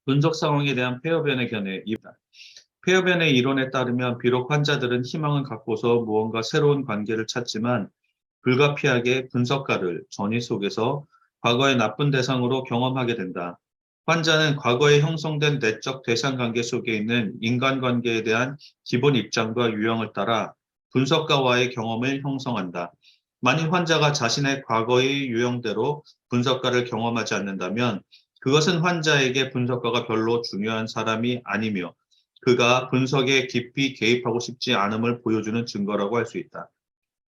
분석 상황에 대한 폐허변의 견해입니다. 폐허변의 이론에 따르면 비록 환자들은 희망을 갖고서 무언가 새로운 관계를 찾지만 불가피하게 분석가를 전이 속에서 과거의 나쁜 대상으로 경험하게 된다. 환자는 과거에 형성된 내적 대상관계 속에 있는 인간관계에 대한 기본 입장과 유형을 따라 분석가와의 경험을 형성한다. 만일 환자가 자신의 과거의 유형대로 분석가를 경험하지 않는다면 그것은 환자에게 분석가가 별로 중요한 사람이 아니며 그가 분석에 깊이 개입하고 싶지 않음을 보여주는 증거라고 할 수 있다.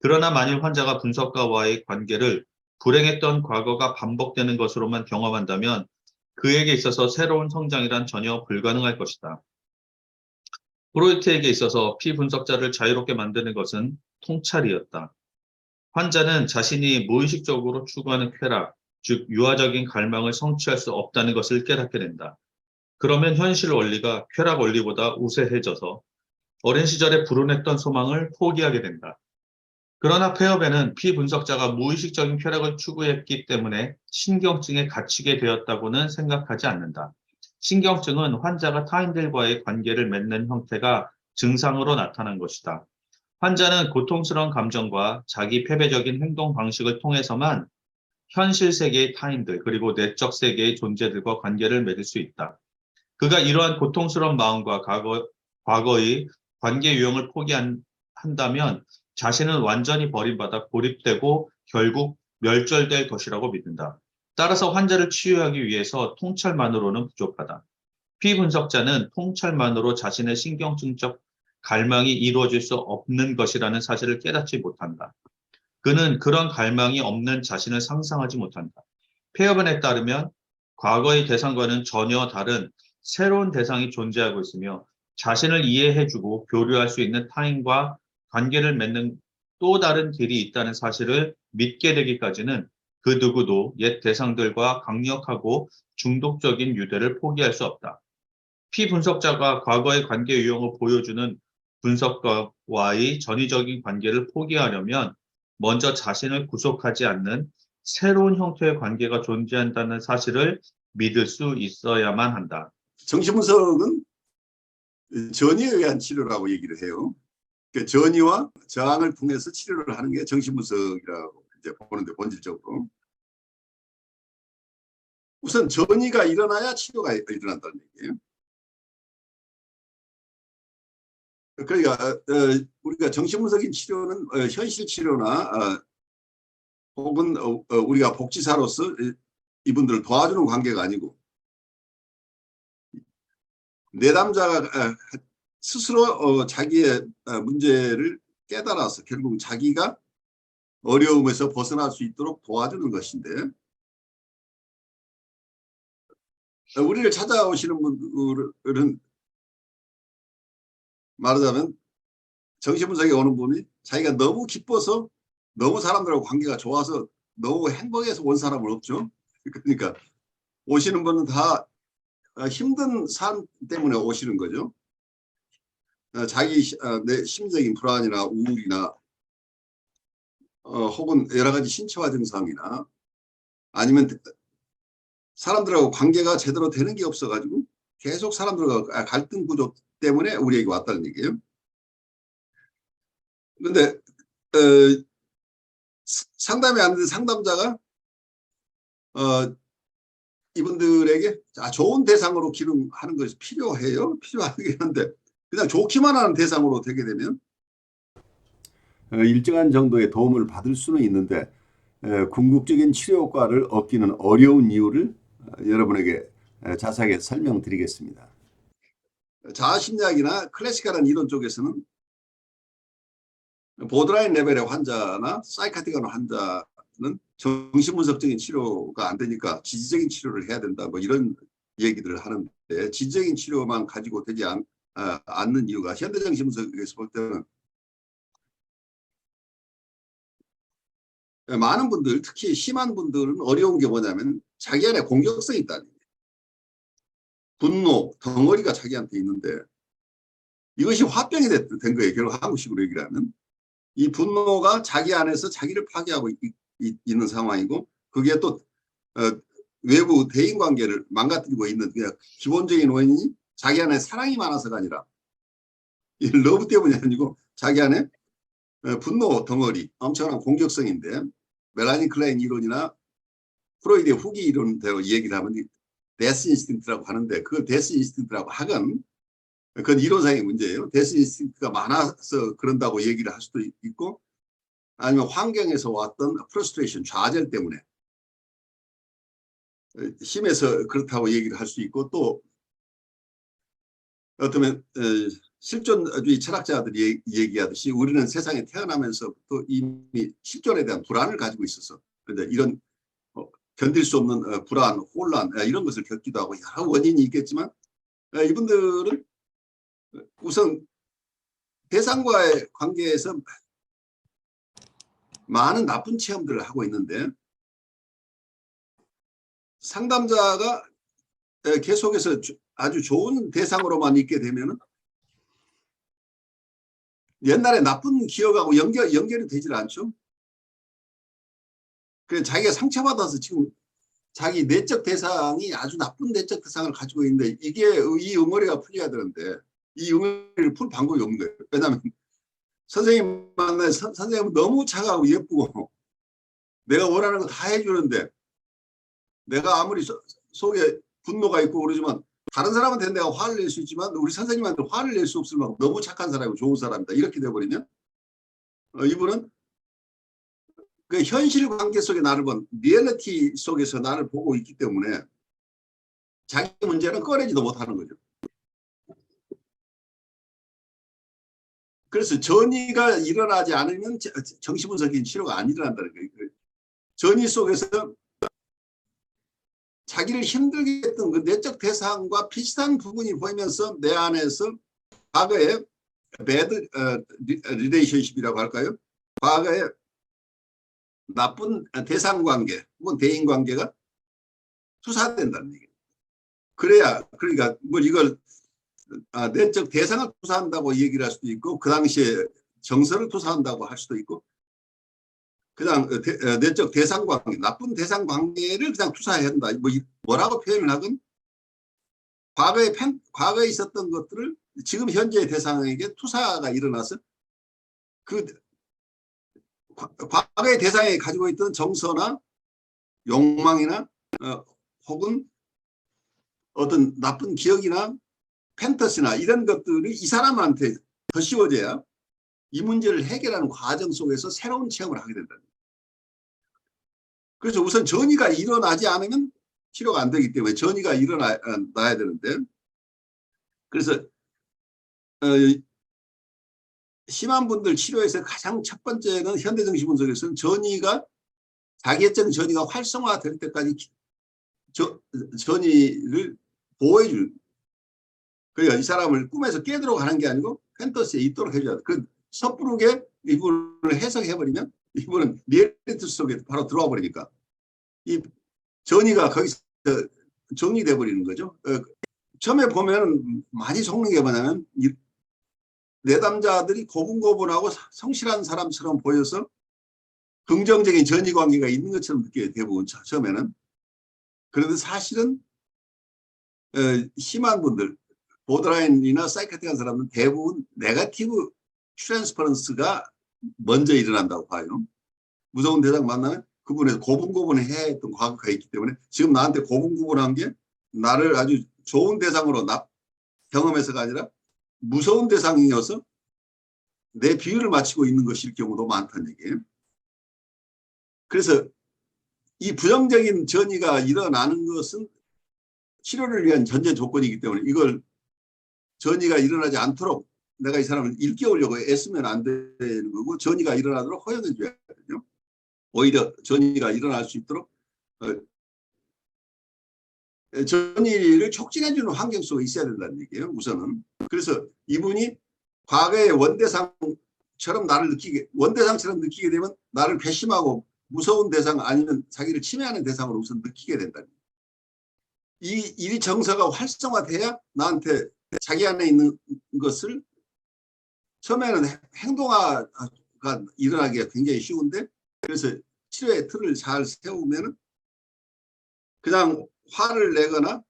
그러나 만일 환자가 분석가와의 관계를 불행했던 과거가 반복되는 것으로만 경험한다면 그에게 있어서 새로운 성장이란 전혀 불가능할 것이다. 프로이트에게 있어서 피분석자를 자유롭게 만드는 것은 통찰이었다. 환자는 자신이 무의식적으로 추구하는 쾌락, 즉 유아적인 갈망을 성취할 수 없다는 것을 깨닫게 된다. 그러면 현실 원리가 쾌락 원리보다 우세해져서 어린 시절에 불운했던 소망을 포기하게 된다. 그러나 폐업에는 피분석자가 무의식적인 쾌락을 추구했기 때문에 신경증에 갇히게 되었다고는 생각하지 않는다. 신경증은 환자가 타인들과의 관계를 맺는 형태가 증상으로 나타난 것이다. 환자는 고통스러운 감정과 자기 패배적인 행동 방식을 통해서만 현실 세계의 타인들 그리고 내적 세계의 존재들과 관계를 맺을 수 있다. 그가 이러한 고통스러운 마음과 과거의 관계 유형을 포기한다면 자신은 완전히 버림받아 고립되고 결국 멸절될 것이라고 믿는다. 따라서 환자를 치유하기 위해서 통찰만으로는 부족하다. 피분석자는 통찰만으로 자신의 신경증적 갈망이 이루어질 수 없는 것이라는 사실을 깨닫지 못한다. 그는 그런 갈망이 없는 자신을 상상하지 못한다. 폐허변에 따르면 과거의 대상과는 전혀 다른 새로운 대상이 존재하고 있으며 자신을 이해해주고 교류할 수 있는 타인과 관계를 맺는 또 다른 길이 있다는 사실을 믿게 되기까지는 그 누구도 옛 대상들과 강력하고 중독적인 유대를 포기할 수 없다. 피분석자가 과거의 관계 유형을 보여주는 분석가와의 전위적인 관계를 포기하려면 먼저 자신을 구속하지 않는 새로운 형태의 관계가 존재한다는 사실을 믿을 수 있어야만 한다. 정신분석은 전이에 의한 치료라고 얘기를 해요. 그 전이와 저항을 통해서 치료를 하는 게 정신분석이라고 이제 보는데 본질적으로 우선 전이가 일어나야 치료가 일어난다는 얘기예요. 그러니까 우리가 정신분석인 치료는 현실 치료나 혹은 우리가 복지사로서 이분들을 도와주는 관계가 아니고 내담자가 스스로 자기의 문제를 깨달아서 결국 자기가 어려움에서 벗어날 수 있도록 도와주는 것인데 우리를 찾아오시는 분들은 말하자면 정신분석에 오는 분이 자기가 너무 기뻐서 너무 사람들하고 관계가 좋아서 너무 행복해서 온 사람은 없죠. 그러니까 오시는 분은 다 힘든 삶 때문에 오시는 거죠. 자기 내 심적인 불안이나 우울이나 혹은 여러 가지 신체화 증상이나 아니면 사람들하고 관계가 제대로 되는 게 없어가지고 계속 사람들과 갈등 구조 때문에 우리에게 왔다는 얘기예요. 그런데 상담이 안 되는 상담자가 이분들에게 좋은 대상으로 기능하는 것이 필요해요. 필요하긴 한데 그냥 좋기만 하는 대상으로 되게 되면 일정한 정도의 도움을 받을 수는 있는데 궁극적인 치료 효과를 얻기는 어려운 이유를 여러분에게 자세하게 설명드리겠습니다. 자아심리학이나 클래식한 이론 쪽에서는 보드라인 레벨의 환자나 사이카틱한 환자는 정신분석적인 치료가 안 되니까 지지적인 치료를 해야 된다 뭐 이런 얘기들을 하는데 지지적인 치료만 가지고 되지 않는 이유가 현대정신분석에서 볼 때는 많은 분들 특히 심한 분들은 어려운 게 뭐냐면 자기 안에 공격성이 있다는 거예요. 분노, 덩어리가 자기한테 있는데 이것이 화병이 된 거예요. 결국 한국식으로 얘기를 하면. 이 분노가 자기 안에서 자기를 파괴하고 있는 상황이고 그게 또 외부 대인 관계를 망가뜨리고 있는 그냥 기본적인 원인이 자기 안에 사랑이 많아서가 아니라 이 러브 때문이 아니고 자기 안에 분노 덩어리, 엄청난 공격성인데 멜라닌 클라인 이론이나 프로이드의 후기 이론대로 얘기를 하면 데스 인스팅트라고 하는데 그 데스 인스팅트라고 하건 그건 이론상의 문제예요. 데스 인스팅트가 많아서 그런다고 얘기를 할 수도 있고 아니면 환경에서 왔던 프러스트레이션, 좌절 때문에 심해서 그렇다고 얘기를 할 수 있고 또 어쩌면 실존주의 철학자들이 얘기하듯이 우리는 세상에 태어나면서부터 이미 실존에 대한 불안을 가지고 있어서 이런 견딜 수 없는 불안, 혼란 이런 것을 겪기도 하고 여러 원인이 있겠지만 이분들은 우선 대상과의 관계에서 많은 나쁜 체험들을 하고 있는데 상담자가 계속해서 아주 좋은 대상으로만 있게 되면은 옛날에 나쁜 기억하고 연결이 되질 않죠. 그래서 자기가 상처받아서 지금 자기 내적 대상이 아주 나쁜 내적 대상을 가지고 있는데 이게 이 응어리가 풀려야 되는데 이 응어리를 풀 방법이 없는 거예요. 왜냐하면 선생님 만나서 선생님은 너무 차가우고 예쁘고 내가 원하는 거 다 해주는데 내가 아무리 속에 분노가 있고 그러지만 다른 사람한테 내가 화를 낼 수 있지만 우리 선생님한테 화를 낼 수 없을 만큼 너무 착한 사람이고 좋은 사람이다. 이렇게 돼버리면 이분은 그 현실 관계 속에 나를 본 리얼리티 속에서 나를 보고 있기 때문에 자기 문제는 꺼내지도 못하는 거죠. 그래서 전이가 일어나지 않으면 정신분석인 치료가 안 일어난다는 거예요. 전이 속에서 자기를 힘들게 했던 그 내적 대상과 비슷한 부분이 보이면서 내 안에서 과거에 배드 리레이션십이라고 할까요? 과거에 나쁜 대상 관계 혹은 대인 관계가 투사된다는 얘기예요. 그래야 그러니까 뭐 이걸 내적 대상을 투사한다고 얘기를 할 수도 있고 그 당시에 정서를 투사한다고 할 수도 있고 그냥 내적 대상 관계, 나쁜 대상 관계를 그냥 투사해야 한다. 뭐라고 표현을 하건 과거에 있었던 것들을 지금 현재의 대상에게 투사가 일어나서 그 과거의 대상에 가지고 있던 정서나 욕망이나 혹은 어떤 나쁜 기억이나 팬터시나 이런 것들이 이 사람한테 더 씌워져야 이 문제를 해결하는 과정 속에서 새로운 체험을 하게 된다. 그래서 우선 전이가 일어나지 않으면 치료가 안 되기 때문에 전이가 일어나야 되는데 그래서 심한 분들 치료에서 가장 첫 번째는 현대정신분석에서는 전이가 자기애적 전이가 활성화될 때까지 전이를 보호해줄 그러니까 이 사람을 꿈에서 깨도록 하는 게 아니고 팬터시에 있도록 해줘야 돼. 그 섣부르게 이분을 해석해버리면 이분은 리얼리티 속에 바로 들어와 버리니까 이 전이가 거기서 정리돼 버리는 거죠. 처음에 보면 많이 속는 게 뭐냐면 내담자들이 고분고분하고 성실한 사람처럼 보여서 긍정적인 전이 관계가 있는 것처럼 느껴요. 대부분 처음에는. 그런데 사실은 심한 분들 보드라인이나 사이코틱한 사람은 대부분 네거티브 트랜스퍼런스가 먼저 일어난다고 봐요. 무서운 대상 만나면 그분에서 고분고분해야 했던 과거가 있기 때문에 지금 나한테 고분고분한 게 나를 아주 좋은 대상으로 경험해서가 아니라 무서운 대상이어서 내 비율을 맞추고 있는 것일 경우도 많다는 얘기예요. 그래서 이 부정적인 전이가 일어나는 것은 치료를 위한 전제 조건이기 때문에 이걸 전이가 일어나지 않도록 내가 이 사람을 일깨우려고 애쓰면 안 되는 거고 전이가 일어나도록 허용해 줘야 되거든요. 오히려 전이가 일어날 수 있도록 전이를 촉진해 주는 환경 속에 있어야 된다는 얘기예요. 우선은. 그래서 이분이 과거의 원대상처럼 원대상처럼 느끼게 되면 나를 괘씸하고 무서운 대상 아니면 자기를 침해하는 대상으로 우선 느끼게 된다는 거예요. 이 정서가 활성화돼야 나한테 자기 안에 있는 것을 처음에는 행동화가 일어나기가 굉장히 쉬운데 그래서 치료의 틀을 잘 세우면 그냥 화를 내거나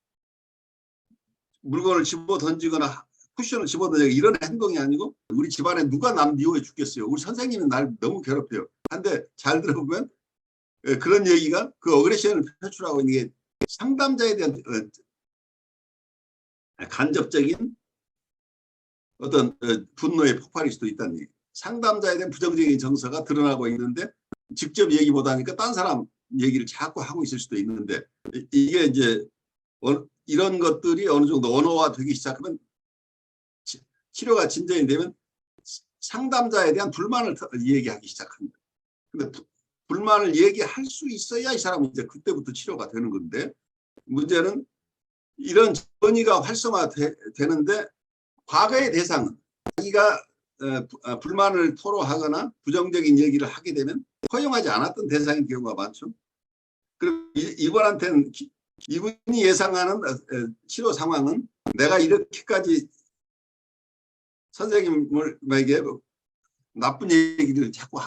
물건을 집어 던지거나 쿠션을 집어 던지거나 이런 행동이 아니고 우리 집안에 누가 남 미워해 죽겠어요. 우리 선생님은 날 너무 괴롭혀요. 근데 잘 들어보면 그런 얘기가 그 어그레션을 표출하고 있는 게 상담자에 대한 간접적인 어떤 분노의 폭발일 수도 있다는 얘기. 상담자에 대한 부정적인 정서가 드러나고 있는데 직접 얘기 못하니까 딴 사람 얘기를 자꾸 하고 있을 수도 있는데 이게 이제 이런 것들이 어느 정도 언어화되기 시작하면 치료가 진전이 되면 상담자에 대한 불만을 얘기하기 시작합니다. 근데 불만을 얘기할 수 있어야 이 사람은 이제 그때부터 치료가 되는 건데 문제는 이런 전이가 활성화되는데 과거의 대상은 자기가 불만을 토로하거나 부정적인 얘기를 하게 되면 허용하지 않았던 대상인 경우가 많죠. 그리고 이분한테는 이분이 예상하는 치료 상황은 내가 이렇게까지 선생님에게 나쁜 얘기를 자꾸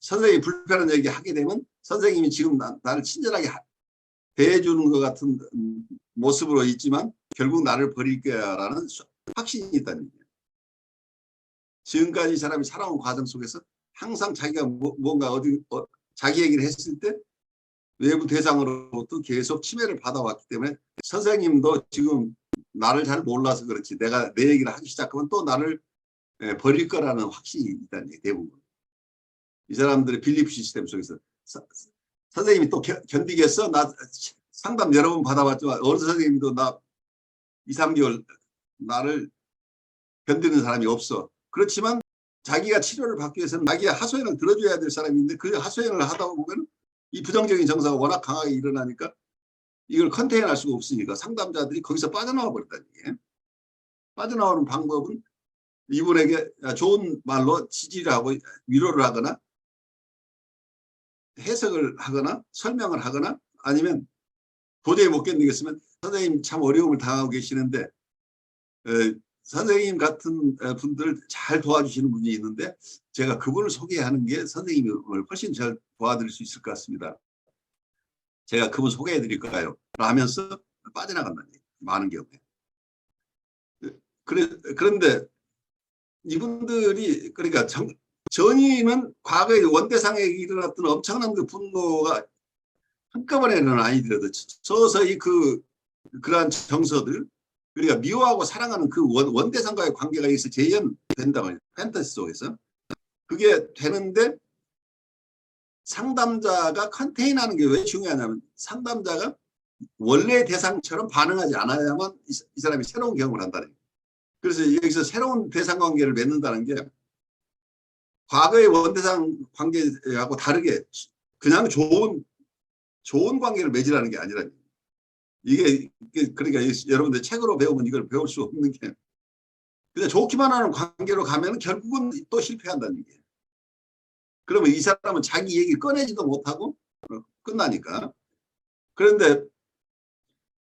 선생님이 불편한 얘기 하게 되면 선생님이 지금 나를 친절하게 대해주는 것 같은 모습으로 있지만 결국 나를 버릴 거야라는 확신이 있다는 얘기예요. 지금까지 이 사람이 살아온 과정 속에서 항상 자기가 뭔가 자기 얘기를 했을 때 외부 대상으로부터 계속 침해를 받아왔기 때문에 선생님도 지금 나를 잘 몰라서 그렇지 내가 내 얘기를 하기 시작하면 또 나를 버릴 거라는 확신이 있다는 얘기 대부분. 이 사람들의 빌리프 시스템 속에서 선생님이 또 견디겠어? 나 상담 여러 번 받아봤지만 어느 선생님도 나 2, 3개월 나를 견디는 사람이 없어. 그렇지만 자기가 치료를 받기 위해서는 자기가 하소연을 들어줘야 될 사람인데 그 하소연을 하다 보면 이 부정적인 정서가 워낙 강하게 일어나니까 이걸 컨테인할 수가 없으니까 상담자들이 거기서 빠져나와 버렸다는 얘기예요. 빠져나오는 방법은 이분에게 좋은 말로 지지를 하고 위로를 하거나 해석을 하거나 설명을 하거나 아니면 도저히 못 견디겠으면 선생님 참 어려움을 당하고 계시는데 선생님 같은 분들 잘 도와주시는 분이 있는데 제가 그분을 소개하는 게 선생님을 훨씬 잘 도와드릴 수 있을 것 같습니다. 제가 그분 소개해 드릴까요? 하면서 빠져나간다는 얘기예요. 많은 경우에. 그런데 이분들이 그러니까 전임은 과거에 원대상에 일어났던 엄청난 그 분노가 한꺼번에는 아니더라도 서서히 그러한 정서들 그러니까 미워하고 사랑하는 그 원대상과의 관계가 여기서 재현된다고 해요. 판타지 속에서. 그게 되는데 상담자가 컨테인하는 게 왜 중요하냐면 상담자가 원래 대상처럼 반응하지 않아야만 이 사람이 새로운 경험을 한다는 거예요. 그래서 여기서 새로운 대상 관계를 맺는다는 게 과거의 원대상 관계하고 다르게 그냥 좋은 관계를 맺으라는 게 아니라 이게 그러니까 여러분들 책으로 배우면 이걸 배울 수 없는 게 그냥 좋기만 하는 관계로 가면 결국은 또 실패한다는 얘기예요. 그러면 이 사람은 자기 얘기 꺼내지도 못하고 끝나니까. 그런데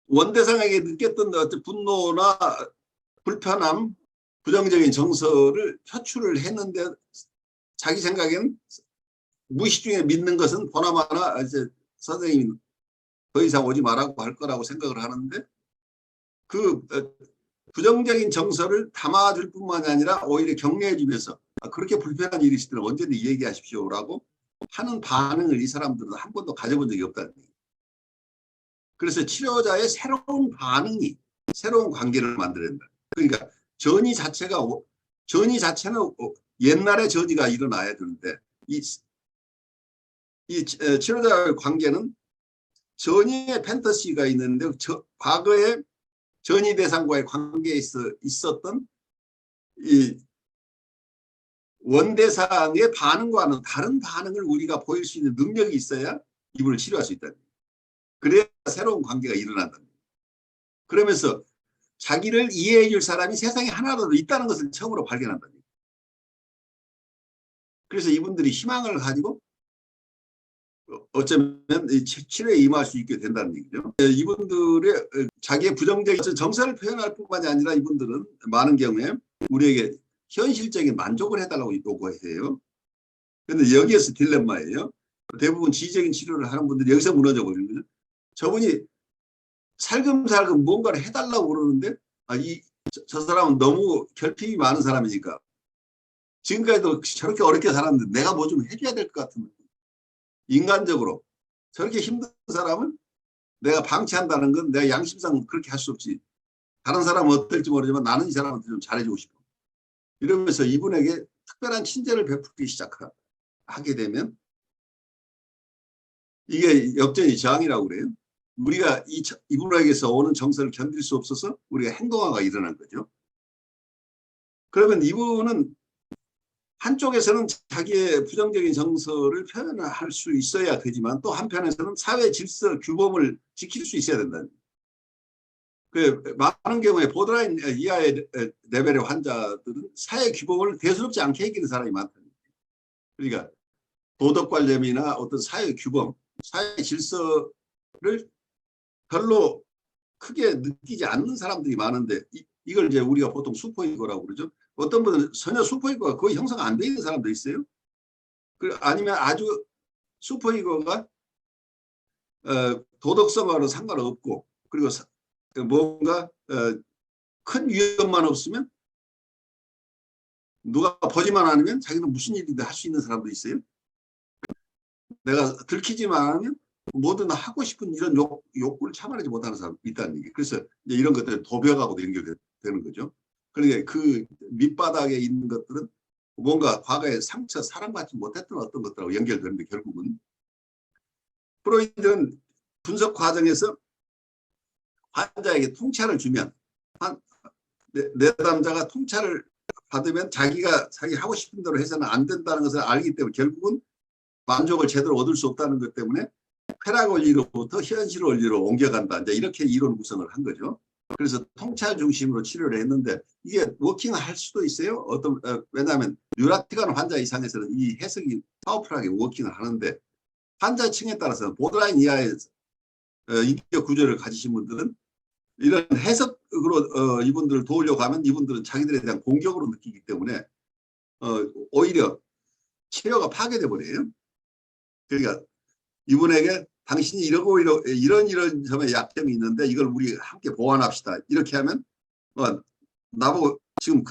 원대상에게 느꼈던 어떤 분노나 불편함, 부정적인 정서를 표출을 했는데 자기 생각에는 무의식 중에 믿는 것은 보나마나 이제 선생님이 더 이상 오지 말라고 할 거라고 생각을 하는데 그 부정적인 정서를 담아줄 뿐만이 아니라 오히려 격려해 주면서 그렇게 불편한 일이 있으면 언제든지 얘기하십시오라고 하는 반응을 이 사람들은 한 번도 가져본 적이 없다는 얘기예요. 그래서 치료자의 새로운 반응이 새로운 관계를 만들어낸다. 그러니까 전이 자체는 옛날에 전이가 일어나야 되는데 이 치료자의 관계는 전이의 판타지가 있는데 과거에 전이 대상과의 관계에 있었던 이 원대상의 반응과는 다른 반응을 우리가 보일 수 있는 능력이 있어야 이분을 치료할 수 있다. 그래야 새로운 관계가 일어난다. 그러면서 자기를 이해해 줄 사람이 세상에 하나라도 있다는 것을 처음으로 발견한다. 그래서 이분들이 희망을 가지고 어쩌면 치료에 임할 수 있게 된다는 얘기죠. 이분들의 자기의 부정적인 정서를 표현할 뿐만이 아니라 이분들은 많은 경우에 우리에게 현실적인 만족을 해달라고 요구해요. 그런데 여기에서 딜레마예요. 대부분 지적인 치료를 하는 분들이 여기서 무너져 버리는 거죠. 저분이 살금살금 뭔가를 해달라고 그러는데 저 사람은 너무 결핍이 많은 사람이니까 지금까지도 저렇게 어렵게 살았는데 내가 뭐 좀 해줘야 될 것 같은 인간적으로 저렇게 힘든 사람은 내가 방치한다는 건 내가 양심상 그렇게 할 수 없지. 다른 사람은 어떨지 모르지만 나는 이 사람한테 좀 잘해주고 싶어. 이러면서 이분에게 특별한 친절을 베풀기 시작하게 되면 이게 역전이 저항이라고 그래요. 우리가 이분에게서 오는 정서를 견딜 수 없어서 우리가 행동화가 일어난 거죠. 그러면 이분은 한쪽에서는 자기의 부정적인 정서를 표현할 수 있어야 되지만 또 한편에서는 사회 질서 규범을 지킬 수 있어야 된다는 거예요. 그 많은 경우에 보드라인 이하의 레벨의 환자들은 사회 규범을 대수롭지 않게 해결하는 사람이 많다. 그러니까 도덕관념이나 어떤 사회 규범, 사회 질서를 별로 크게 느끼지 않는 사람들이 많은데 이걸 이제 우리가 보통 슈퍼이거라고 그러죠. 어떤 분은 전혀 슈퍼이거가 거의 형성 안 돼 있는 사람도 있어요. 아니면 아주 슈퍼이거가 도덕성과는 상관없고 그리고 뭔가 큰 위험만 없으면 누가 보지만 않으면 자기는 무슨 일이든 할 수 있는 사람도 있어요. 내가 들키지만 않으면 뭐든 하고 싶은 이런 욕구를 참아내지 못하는 사람이 있다는 얘기. 그래서 이제 이런 것들은 도벽하고도 연결되는 거죠. 그러니까 그 밑바닥에 있는 것들은 뭔가 과거에 상처, 사랑받지 못했던 어떤 것들하고 연결되는데 결국은 프로이드는 분석 과정에서 환자에게 통찰을 주면 내담자가 통찰을 받으면 자기가 자기 하고 싶은 대로 해서는 안 된다는 것을 알기 때문에 결국은 만족을 제대로 얻을 수 없다는 것 때문에 쾌락 원리로부터 현실 원리로 옮겨간다. 이제 이렇게 이론 구성을 한 거죠. 그래서 통찰 중심으로 치료를 했는데 이게 워킹할 수도 있어요. 왜냐하면 뉴라틱한 환자 이상에서는 이 해석이 파워풀하게 워킹을 하는데 환자층에 따라서 보드라인 이하의 인격 구조를 가지신 분들은 이런 해석으로 이분들을 도우려고 하면 이분들은 자기들에 대한 공격으로 느끼기 때문에 오히려 치료가 파괴돼 버려요. 그러니까 이분에게 당신이 이런 점에 약점이 있는데 이걸 우리 함께 보완합시다. 이렇게 하면 나보고 지금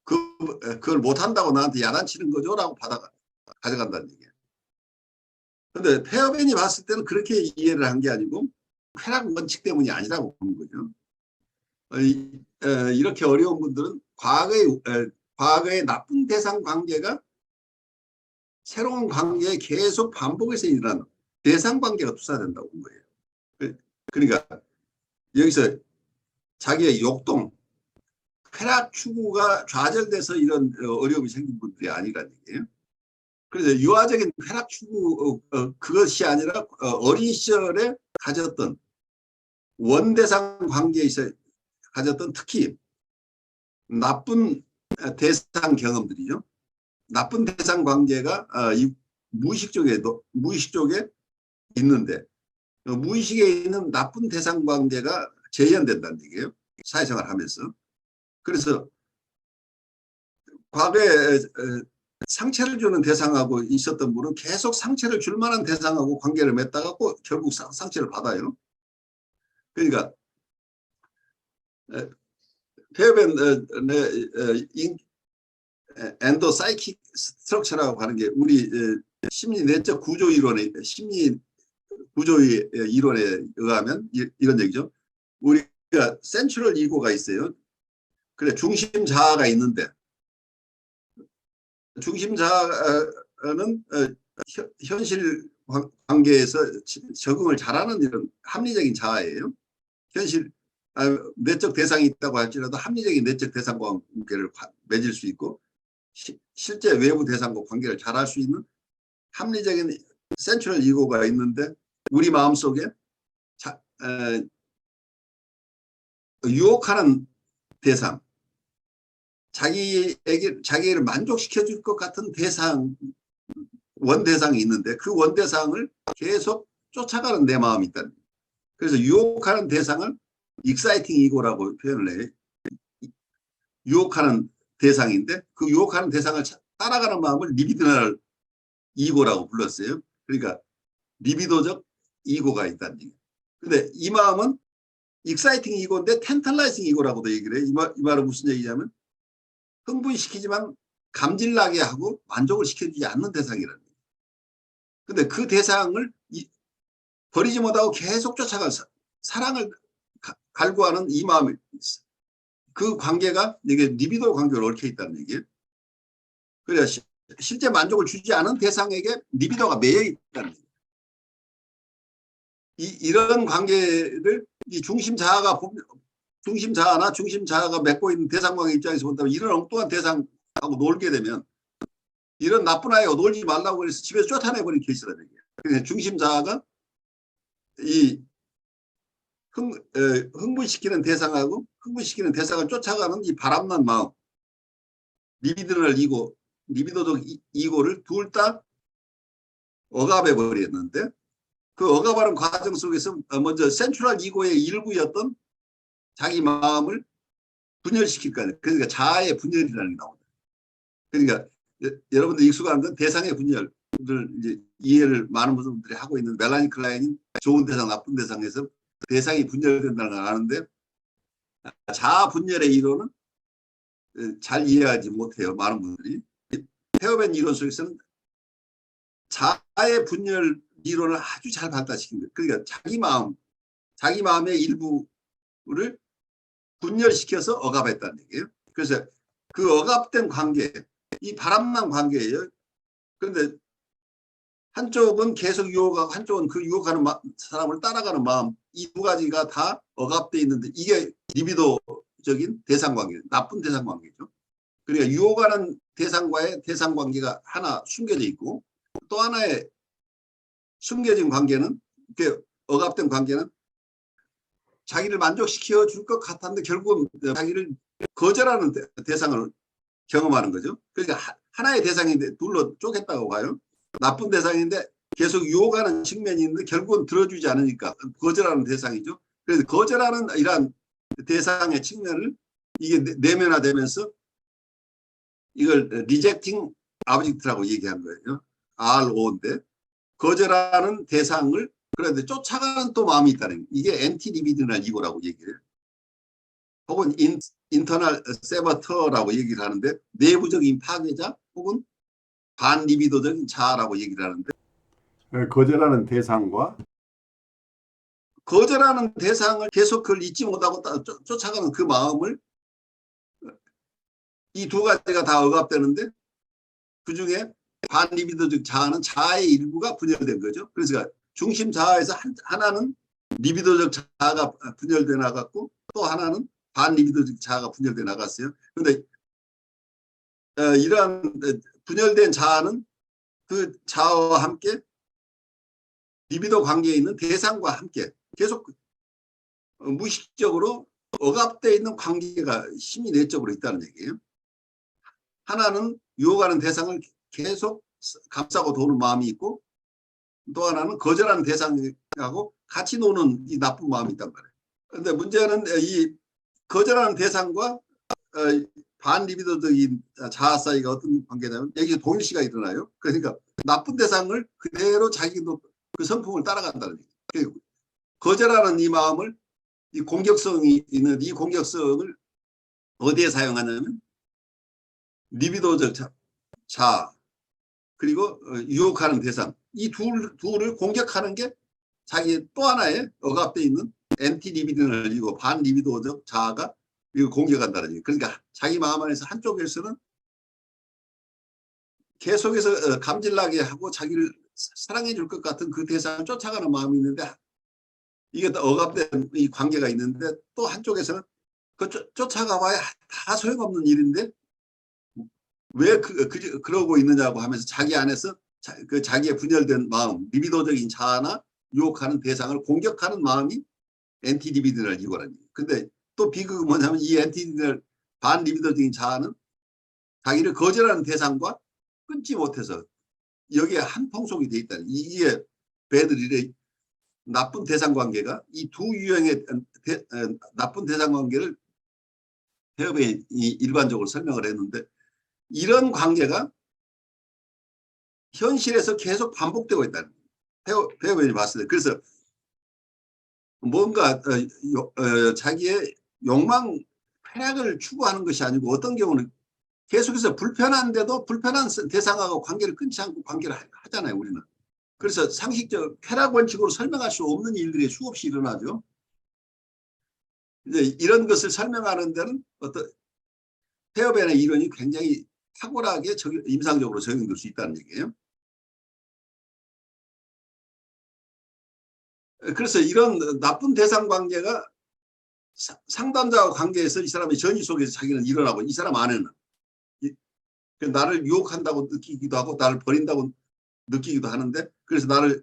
그걸 못한다고 나한테 야단치는 거죠? 라고 가져간다는 얘기예요. 그런데 페어벤이 봤을 때는 그렇게 이해를 한 게 아니고 쾌락 원칙 때문이 아니라고 보는 거죠. 이렇게 어려운 분들은 과거의 나쁜 대상 관계가 새로운 관계에 계속 반복해서 일어나는 대상 관계가 투사된다고 본 거예요. 그러니까 여기서 자기의 욕동, 쾌락 추구가 좌절돼서 이런 어려움이 생긴 분들이 아니라는 얘기예요. 그래서 유아적인 쾌락 추구 그것이 아니라 어린 시절에 가졌던 원대상 관계에서 가졌던 특히 나쁜 대상 경험들이죠. 나쁜 대상 관계가 무의식 쪽에 있는데 무의식에 있는 나쁜 대상 관계가 재현된다는 얘기예요. 사회생활 하면서. 그래서 과거에 상처를 주는 대상하고 있었던 분은 계속 상처를 줄 만한 대상하고 관계를 맺다가 결국 상처를 받아요. 그러니까 페어벤 엔도 사이킥 스트럭처라고 하는 게 우리 심리 내적 구조 이론의 심리 구조의 이론에 의하면 이런 얘기죠. 우리가 센트럴 이고가 있어요. 그래 중심 자아가 있는데 중심 자아는 현실 관계에서 적응을 잘하는 이런 합리적인 자아예요. 현실 내적 대상이 있다고 할지라도 합리적인 내적 대상과 관계를 맺을 수 있고 실제 외부 대상과 관계를 잘할 수 있는 합리적인 센트럴 이고가 있는데 우리 마음속에 유혹하는 대상, 자기를 만족시켜줄 것 같은 대상, 원대상이 있는데 그 원대상을 계속 쫓아가는 내 마음이 있다. 그래서 유혹하는 대상을 익사이팅 이고라고 표현을 해요. 유혹하는 대상인데 그 유혹하는 대상을 따라가는 마음을 리비드널 이고라고 불렀어요. 그러니까 리비도적 이고가 있다는 얘기예요. 근데 이 마음은 익사이팅 이고인데 텐탈라이징 이고라고도 얘기를 해. 이 말은 무슨 얘기냐면 흥분시키지만 감질나게 하고 만족을 시켜주지 않는 대상이라는 거예요. 근데 그 대상을 버리지 못하고 계속 쫓아갈 사랑을 갈구하는 이 마음이 있어. 그 관계가 이게 리비도 관계로 얽혀 있다는 얘기예요. 그래 실제 만족을 주지 않은 대상에게 리비도가 매여 있다는 얘기예요. 이런 관계를 이 중심자아나 중심자아가 맺고 있는 대상관계 입장에서 본다면 이런 엉뚱한 대상하고 놀게 되면 이런 나쁜 아이하고 놀지 말라고 해서 집에서 쫓아내버린 케이스라는 얘기예요. 그래서 중심자아가 이 흥분시키는 대상하고 흥분시키는 대상을 쫓아가는 이 바람난 마음, 리비드널 이고, 리비도적 이고를 둘 다 억압해 버렸는데 그 억압하는 과정 속에서 먼저 센트럴 이고의 일부였던 자기 마음을 분열시킬 거 아니에요. 그러니까 자아의 분열이라는 게 나옵니다. 그러니까 여러분들 익숙한 건 대상의 분열을 이제 이해를 많은 분들이 하고 있는 멜라니 클라인이 좋은 대상, 나쁜 대상에서 대상이 분열된다는 걸 아는데 자아 분열의 이론은 잘 이해하지 못해요. 많은 분들이. 페어벤 이론 속에서는 자아의 분열 이론을 아주 잘 발달시킨 거예요. 그러니까 자기 마음의 일부를 분열시켜서 억압했다는 얘기예요. 그래서 그 억압된 관계, 이 바람난 관계예요. 그런데 한쪽은 계속 유혹하고 한쪽은 그 유혹하는 사람을 따라가는 마음, 이 두 가지가 다 억압돼 있는데 이게 리비도적인 대상관계, 나쁜 대상관계죠. 그러니까 유혹하는 대상과의 대상관계가 하나 숨겨져 있고 또 하나의 숨겨진 관계는, 이렇게 억압된 관계는 자기를 만족시켜 줄 것 같았는데 결국은 자기를 거절하는 대상을 경험하는 거죠. 그러니까 하나의 대상인데 둘로 쪼갰다고 봐요. 나쁜 대상인데 계속 유혹하는 측면이 있는데 결국은 들어주지 않으니까 거절하는 대상이죠. 그래서 거절하는 이러한 대상의 측면을 이게 내면화되면서 이걸 리젝팅 아브젝트라고 얘기한 거예요. RO인데 거절하는 대상을 그런데 쫓아가는 또 마음이 있다는, 이게 엔티 리비드널 이고라고 얘기해요. 혹은 인터널 세버터라고 얘기를 하는데 내부적인 파괴자 혹은 반리비도적인 자아라고 얘기를 하는데 거절하는 대상과 거절하는 대상을 계속 그걸 잊지 못하고 쫓아가는 그 마음을, 이 두 가지가 다 억압되는데 그중에 반리비도적 자아는 자아의 일부가 분열된 거죠. 그래서 중심 자아에서 하나는 리비도적 자아가 분열돼 나갔고 또 하나는 반리비도적 자아가 분열돼 나갔어요. 그런데 이러한 분열된 자아는 그 자아와 함께 리비도 관계에 있는 대상과 함께 계속 무의식적으로 억압되어 있는 관계가 힘이 내적으로 있다는 얘기예요. 하나는 유혹하는 대상을 계속 감싸고 도는 마음이 있고 또 하나는 거절하는 대상하고 같이 노는 이 나쁜 마음이 있단 말이에요. 그런데 문제는 이 거절하는 대상과 반리비도적인 자아 사이가 어떤 관계냐면 여기서 동일시가 일어나요. 그러니까 나쁜 대상을 그대로 자기도 그 성품을 따라간다는 얘기예요. 거절하는 이 마음을, 이 공격성이 있는 이 공격성을 어디에 사용하냐면 리비도적 자아 그리고 유혹하는 대상, 이 둘을 공격하는 게 자기 또 하나의 억압되어 있는 엔티 리비드널이고 반리비도적 자아가 이걸 공격한다는 얘기예요. 그러니까 자기 마음 안에서 한쪽에서는 계속해서 감질나게 하고 자기를 사랑해 줄 것 같은 그 대상을 쫓아가는 마음이 있는데 이게 또 억압된 이 관계가 있는데 또 한쪽에서는 그 쫓아가봐야 다 소용없는 일인데 왜 그러고 있느냐고 하면서 자기 안에서 자기의 분열된 마음, 리비도적인 자아나 유혹하는 대상을 공격하는 마음이 엔티 리비드널 이거라는 얘기예요. 근데 또 비극은 뭐냐면 이 엔티 리비드널 반리비도적인 자아는 자기를 거절하는 대상과 끊지 못해서 여기에 한 통속이 돼 있다는, 이게 배드릴의 나쁜 대상 관계가 이 두 유형의 나쁜 대상 관계를 페어벤이 일반적으로 설명을 했는데 이런 관계가 현실에서 계속 반복되고 있다는 페어벤이 봤을 때. 그래서 뭔가 자기의 욕망, 쾌락을 추구하는 것이 아니고 어떤 경우는 계속해서 불편한데도 불편한 대상하고 관계를 끊지 않고 관계를 하잖아요, 우리는. 그래서 상식적 쾌락 원칙으로 설명할 수 없는 일들이 수없이 일어나죠. 이제 이런 것을 설명하는 데는 어떤 페어벤의 이론이 굉장히 탁월하게 임상적으로 적용될 수 있다는 얘기예요. 그래서 이런 나쁜 대상 관계가 상담자와 관계에서 이 사람의 전이 속에서 자기는 일어나고 이 사람 안에는 나를 유혹한다고 느끼기도 하고 나를 버린다고 느끼기도 하는데, 그래서 나를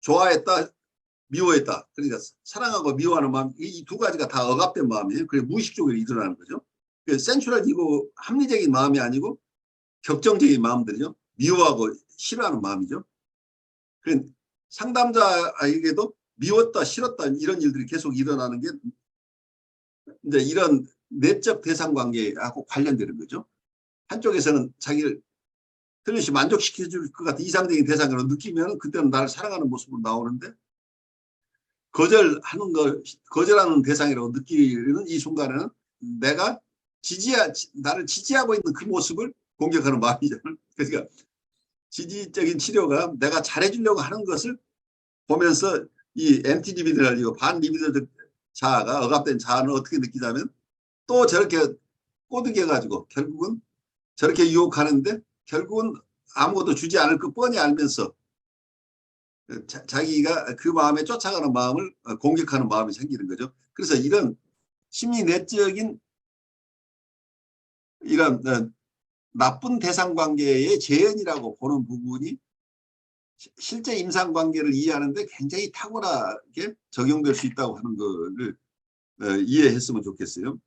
좋아했다, 미워했다. 그러니까 사랑하고 미워하는 마음, 이 두 가지가 다 억압된 마음이에요. 그게 무의식적으로 일어나는 거죠. 센츄럴이고 합리적인 마음이 아니고 격정적인 마음들이죠. 미워하고 싫어하는 마음이죠. 상담자에게도 미웠다, 싫었다 이런 일들이 계속 일어나는 게 이제 이런 내적 대상 관계하고 관련되는 거죠. 한쪽에서는 자기를 틀림없이 만족시켜줄 것 같은 이상적인 대상으로 느끼면 그때는 나를 사랑하는 모습으로 나오는데, 거절하는 대상이라고 느끼는 이 순간에는 나를 지지하고 있는 그 모습을 공격하는 마음이잖아요. 그러니까 지지적인 치료가 내가 잘해주려고 하는 것을 보면서 이 엔티 리비드랄, 반리비드적 자아가, 억압된 자아는 어떻게 느끼냐면 또 저렇게 꼬드겨가지고 결국은 저렇게 유혹하는데 결국은 아무것도 주지 않을 거 뻔히 알면서 자기가 그 마음에 쫓아가는 마음을 공격하는 마음이 생기는 거죠. 그래서 이런 심리 내적인 이런 나쁜 대상 관계의 재현이라고 보는 부분이 실제 임상 관계를 이해하는데 굉장히 탁월하게 적용될 수 있다고 하는 것을 이해했으면 좋겠어요.